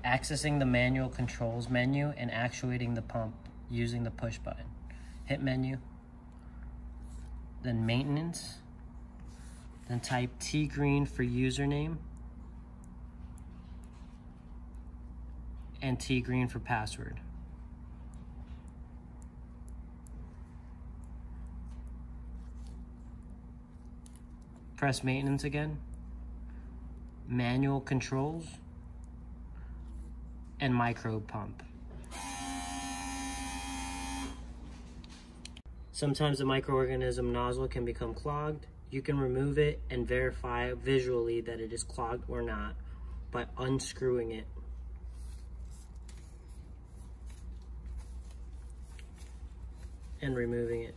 Accessing the manual controls menu and actuating the pump using the push button. Hit menu, then maintenance, then type T green for username and T green for password. Press maintenance again, manual controls, and micro pump. Sometimes the microorganism nozzle can become clogged. You can remove it and verify visually that it is clogged or not by unscrewing it. And removing it.